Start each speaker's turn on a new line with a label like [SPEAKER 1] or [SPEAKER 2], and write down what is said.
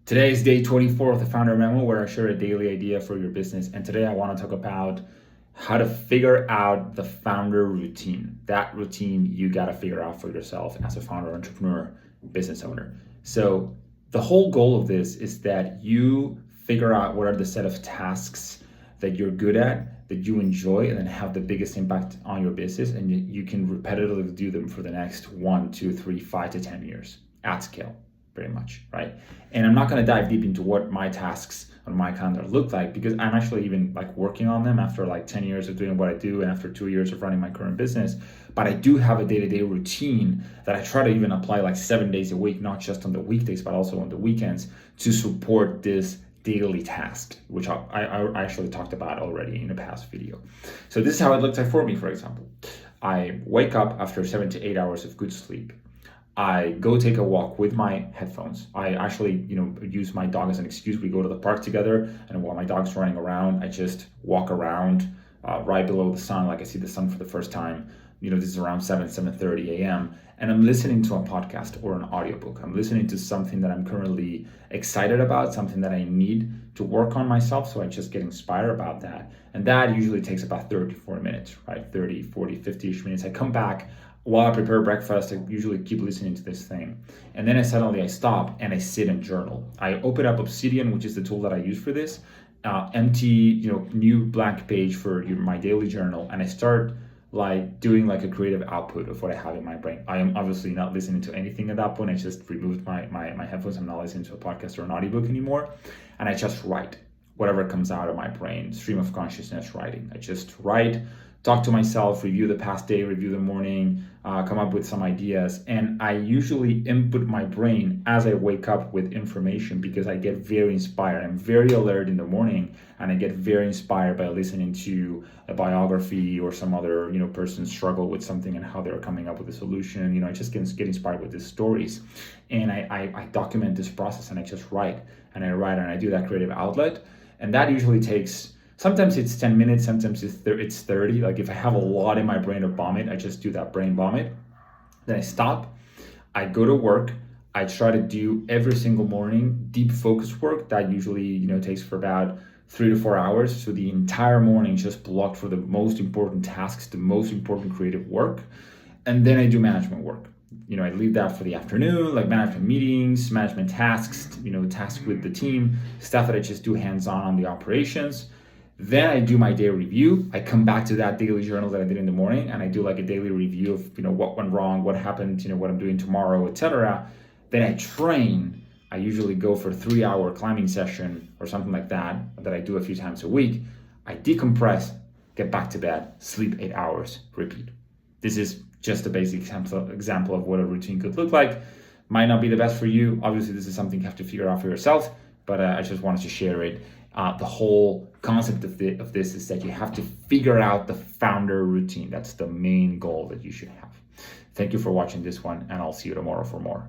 [SPEAKER 1] Today is day 24 of the Founder Memo, where I share a daily idea for your business. And today I want to talk about how to figure out the founder routine. That routine you got to figure out for yourself as a founder, entrepreneur, business owner. So the whole goal of this is that you figure out what are the set of tasks that you're good at, that you enjoy, and then have the biggest impact on your business. And you can repetitively do them for the next 1, 2, 3, 5 to 10 years at scale. Pretty much, right? And I'm not going to dive deep into what my tasks on my calendar look like, because I'm actually even like working on them after like 10 years of doing what I do and after 2 years of running my current business. But I do have a day-to-day routine that I try to even apply like 7 days a week, not just on the weekdays, but also on the weekends, to support this daily task, which I actually talked about already in a past video. So this is how it looks like for me. For example, I wake up after 7 to 8 hours of good sleep. I go take a walk with my headphones. I actually, use my dog as an excuse. We go to the park together, and while my dog's running around, I just walk around right below the sun, like I see the sun for the first time. This is around 7:30 a.m. And I'm listening to a podcast or an audiobook. I'm listening to something that I'm currently excited about, something that I need to work on myself. So I just get inspired about that. And that usually takes about 30 to 40 minutes, right? 30, 40, 50-ish minutes. I come back. While I prepare breakfast, I usually keep listening to this thing. And then I stop and I sit and journal. I open up Obsidian, which is the tool that I use for this, empty, new blank page for my daily journal. And I start like doing like a creative output of what I have in my brain. I am obviously not listening to anything at that point. I just removed my headphones. I'm not listening to a podcast or an audiobook anymore. And I just write whatever comes out of my brain, stream of consciousness writing. I just write, talk to myself, review the past day, review the morning, come up with some ideas. And I usually input my brain as I wake up with information, because I get very inspired. I'm very alert in the morning, and I get very inspired by listening to a biography or some other person struggle with something and how they're coming up with a solution. I just get inspired with these stories. And I document this process, and I just write and I do that creative outlet. And that usually takes, sometimes it's 10 minutes, sometimes it's 30. Like if I have a lot in my brain to vomit, I just do that brain vomit. Then I stop, I go to work. I try to do every single morning deep focus work that usually takes for about 3 to 4 hours. So the entire morning is just blocked for the most important tasks, the most important creative work. And then I do management work. I leave that for the afternoon, like management meetings, management tasks, tasks with the team, stuff that I just do hands-on on the operations. Then I do my day review. I come back to that daily journal that I did in the morning, and I do like a daily review of, what went wrong, what happened, what I'm doing tomorrow, etc. Then I train. I usually go for a 3-hour climbing session or something like that I do a few times a week. I decompress, get back to bed, sleep 8 hours, repeat. This is just a basic example of what a routine could look like. Might not be the best for you. Obviously, this is something you have to figure out for yourself, but I just wanted to share it. The whole concept of this is that you have to figure out the founder routine. That's the main goal that you should have. Thank you for watching this one, and I'll see you tomorrow for more.